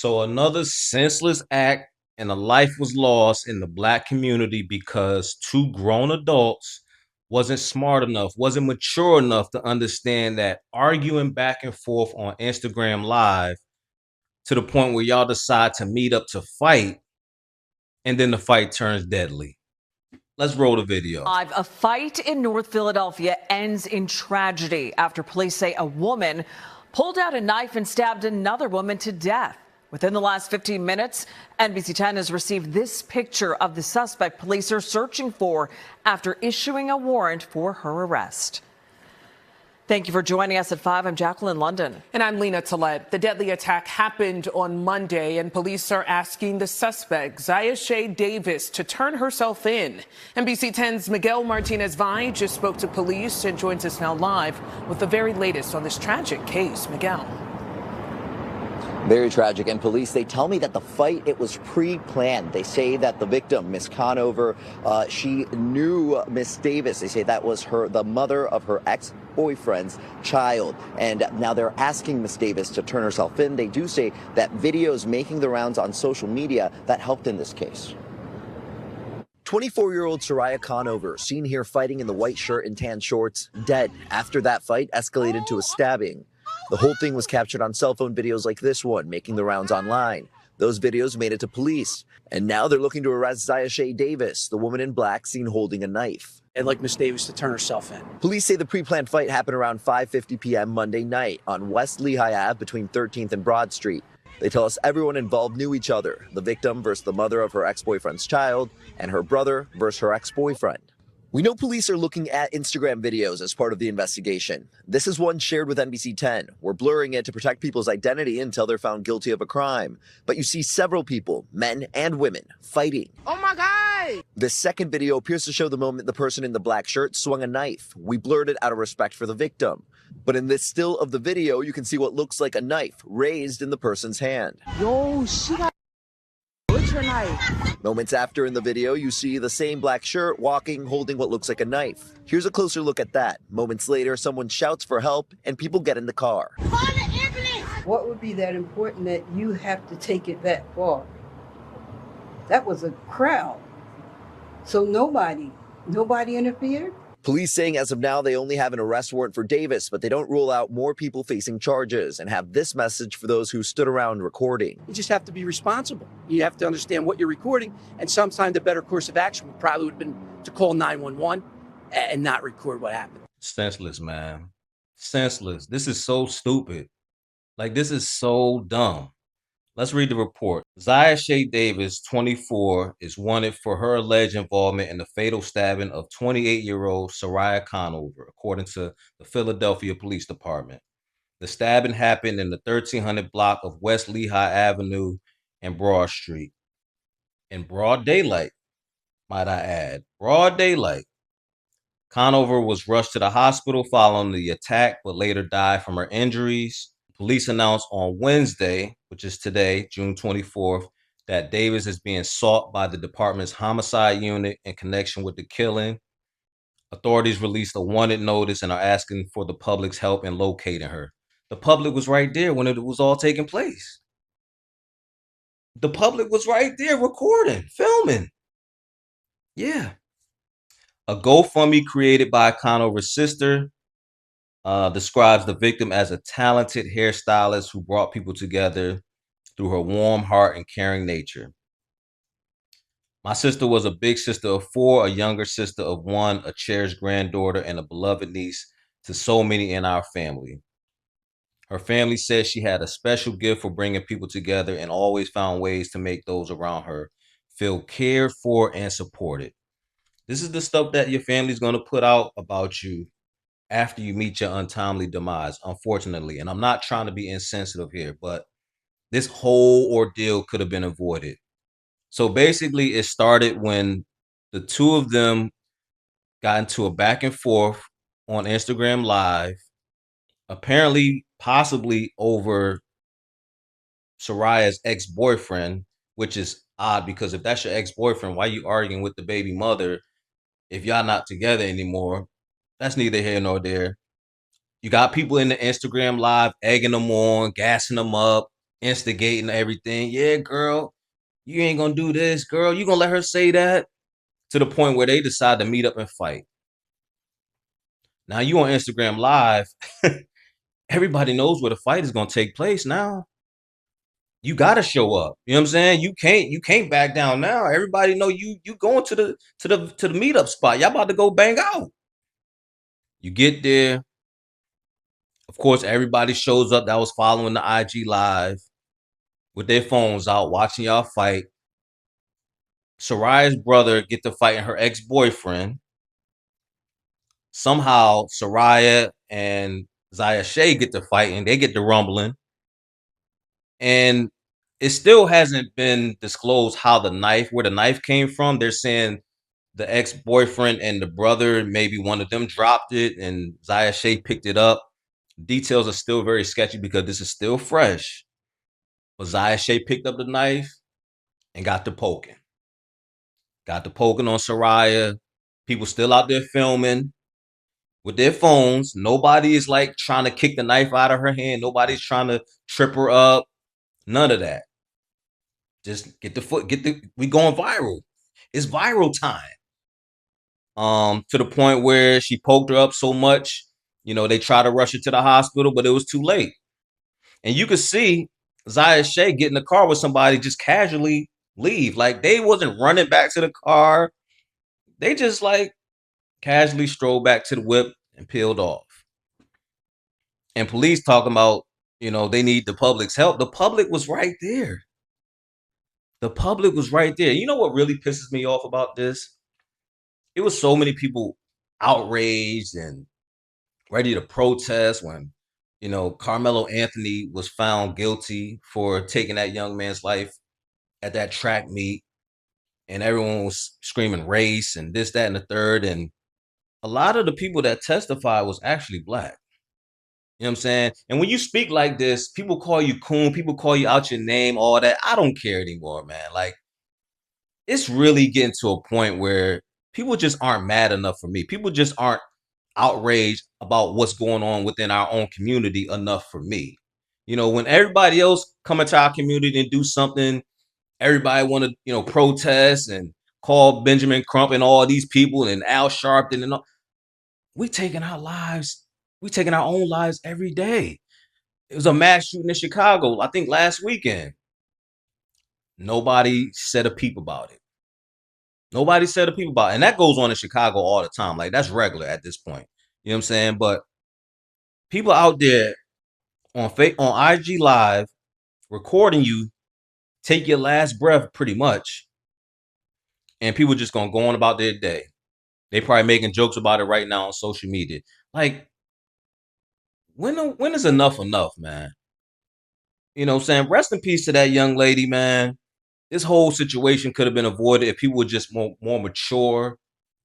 So another senseless act and a life was lost in the black community because two grown adults wasn't smart enough, wasn't mature enough to understand that arguing back and forth on Instagram Live to the point where y'all decide to meet up to fight and then the fight turns deadly. Let's roll the video. A fight in North Philadelphia ends in tragedy after police say a woman pulled out a knife and stabbed another woman to death. Within the last 15 minutes, NBC 10 has received this picture of the suspect police are searching for after issuing a warrant for her arrest. Thank you for joining us at 5. I'm Jacqueline London. And I'm Lena Tillett. The deadly attack happened on Monday, and police are asking the suspect, 𝐫𝐤𝐴 Davis, to turn herself in. NBC 10's Miguel Martinez-Valle just spoke to police and joins us now live with the very latest on this tragic case. Miguel. Very tragic. And police, they tell me that the fight, it was pre-planned. They say that the victim, Miss Conover, she knew Miss Davis. They say that was the mother of her ex-boyfriend's child. And now they're asking Miss Davis to turn herself in. They do say that videos making the rounds on social media that helped in this case. 24-year-old Soraya Conover, seen here fighting in the white shirt and tan shorts, dead after that fight escalated to a stabbing. The whole thing was captured on cell phone videos like this one, making the rounds online. Those videos made it to police, and now they're looking to arrest 𝐫𝐤𝐴 Davis, the woman in black seen holding a knife. I'd like Miss Davis to turn herself in. Police say the pre-planned fight happened around 5:50 p.m. Monday night on West Lehigh Ave between 13th and Broad Street. They tell us everyone involved knew each other, the victim versus the mother of her ex-boyfriend's child, and her brother versus her ex-boyfriend. We know police are looking at Instagram videos as part of the investigation. This is one shared with NBC 10. We're blurring it to protect people's identity until they're found guilty of a crime. But you see several people, men and women, fighting. Oh my God! This second video appears to show the moment the person in the black shirt swung a knife. We blurred it out of respect for the victim. But in this still of the video, you can see what looks like a knife raised in the person's hand. Yo, she got her knife. Moments after in the video, you see the same black shirt walking, holding what looks like a knife. Here's a closer look at that. Moments later, someone shouts for help and people get in the car. What would be that important that you have to take it that far? That was a crowd. So nobody interfered? Police saying as of now, they only have an arrest warrant for Davis, but they don't rule out more people facing charges and have this message for those who stood around recording. You just have to be responsible. You have to understand what you're recording, and sometimes the better course of action would probably have been to call 911 and not record what happened. Senseless, man. Senseless. This is so stupid. Like, this is so dumb. Let's read the report. 𝐫𝐤𝐴 Davis, 24, is wanted for her alleged involvement in the fatal stabbing of 28-year-old Soraya Conover, according to the Philadelphia Police Department. The stabbing happened in the 1300 block of West Lehigh Avenue and Broad Street. In broad daylight, might I add. Broad daylight. Conover was rushed to the hospital following the attack, but later died from her injuries. Police announced on Wednesday, which is today, June 24th, that Davis is being sought by the department's homicide unit in connection with the killing. Authorities released a wanted notice and are asking for the public's help in locating her. The public was right there when it was all taking place. The public was right there recording, filming. Yeah. A GoFundMe created by Conover's sister describes the victim as a talented hairstylist who brought people together through her warm heart and caring nature. My sister was a big sister of 4, a younger sister of 1, a cherished granddaughter, and a beloved niece to so many in our family. Her family says she had a special gift for bringing people together and always found ways to make those around her feel cared for and supported. This is the stuff that your family's going to put out about you after you meet your untimely demise, unfortunately. And I'm not trying to be insensitive here, but this whole ordeal could have been avoided. So basically, it started when the two of them got into a back and forth on Instagram Live, apparently, possibly over Soraya's ex-boyfriend, which is odd because if that's your ex-boyfriend, why are you arguing with the baby mother if y'all not together anymore? That's neither here nor there. You got people in the Instagram Live egging them on, gassing them up, instigating everything. Yeah, girl, you ain't gonna do this, girl. You gonna let her say that? To the point where they decide to meet up and fight. Now you on Instagram Live. Everybody knows where the fight is gonna take place now. You gotta show up. You know what I'm saying? You can't back down now. Everybody know you going to the meetup spot. Y'all about to go bang out. You get there. Of course, everybody shows up that was following the IG Live with their phones out, watching y'all fight. Soraya's brother get to fighting her ex-boyfriend. Somehow Soraya and Zaya Shay get to fighting. They get to rumbling. And it still hasn't been disclosed where the knife came from. They're saying the ex-boyfriend and the brother, maybe one of them dropped it and Zaya Shay picked it up. Details are still very sketchy because this is still fresh. But Zaya Shay picked up the knife and got to poking. Got to poking on Soraya. People still out there filming with their phones. Nobody is like trying to kick the knife out of her hand. Nobody's trying to trip her up. None of that. Just we going viral. It's viral time. To the point where she poked her up so much, they tried to rush her to the hospital, but it was too late. And you could see Zaya Shay get in the car with somebody, just casually leave. Like they wasn't running back to the car. They just like casually strolled back to the whip and peeled off. And police talking about, they need the public's help. The public was right there. The public was right there. You know what really pisses me off about this? It was so many people outraged and ready to protest when, Carmelo Anthony was found guilty for taking that young man's life at that track meet. And everyone was screaming race and this, that, and the third. And a lot of the people that testified was actually black. You know what I'm saying? And when you speak like this, people call you coon, people call you out your name, all that. I don't care anymore, man. Like, it's really getting to a point where people just aren't mad enough for me. People just aren't outraged about what's going on within our own community enough for me. When everybody else come into our community and do something, everybody want to, protest and call Benjamin Crump and all these people and Al Sharpton and all. We taking our own lives every day. It was a mass shooting in Chicago, I think last weekend. Nobody said a peep about it. Nobody said a peep about it. And that goes on in Chicago all the time. Like, that's regular at this point. You know what I'm saying? But people out there on IG Live recording you take your last breath pretty much. And people just going to go on about their day. They probably making jokes about it right now on social media. Like, when is enough, man? You know what I'm saying? Rest in peace to that young lady, man. This whole situation could have been avoided if people were just more mature,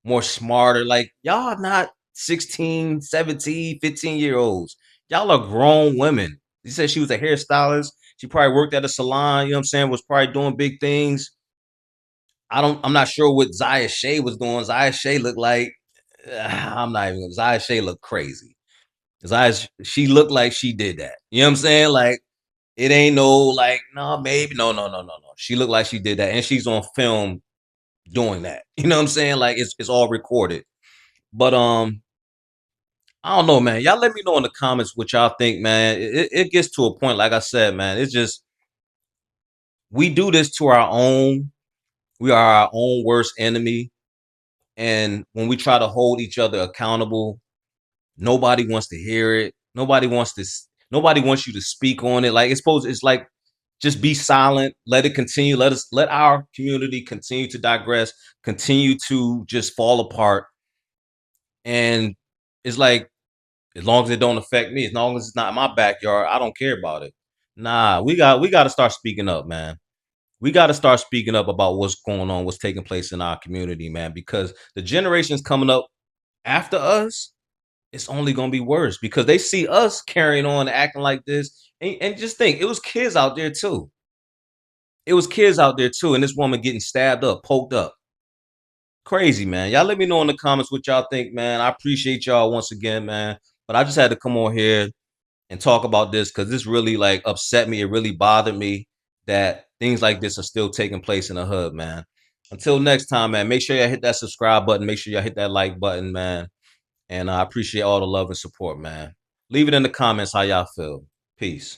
more smarter. Like, y'all not 16, 17, 15-year-olds. Y'all are grown women. She said she was a hairstylist. She probably worked at a salon, you know what I'm saying, was probably doing big things. I'm not sure what Zaya Shay was doing. Zaya Shay looked like, Zaya Shay looked crazy. She looked like she did that. You know what I'm saying? Like, it ain't no baby. No. She looked like she did that. And she's on film doing that. You know what I'm saying? Like, it's all recorded. But I don't know, man. Y'all let me know in the comments what y'all think, man. It gets to a point, like I said, man. It's just, we do this to our own. We are our own worst enemy. And when we try to hold each other accountable, nobody wants to hear it. Nobody wants you to speak on it. Like, it's like, just be silent. Let it continue. Let our community continue to digress, continue to just fall apart. And it's like, as long as it don't affect me, as long as it's not in my backyard, I don't care about it. Nah, we got to start speaking up, man. We got to start speaking up about what's going on, what's taking place in our community, man, because the generations coming up after us, it's only going to be worse because they see us carrying on, acting like this. And just think, it was kids out there too. And this woman getting stabbed up, poked up. Crazy, man. Y'all let me know in the comments what y'all think, man. I appreciate y'all once again, man. But I just had to come on here, and talk about this because this really like upset me. It really bothered me that things like this are still taking place in the hood, man. Until next time, man, make sure y'all hit that subscribe button. Make sure y'all hit that like button, man. And I appreciate all the love and support, man. Leave it in the comments how y'all feel. Peace.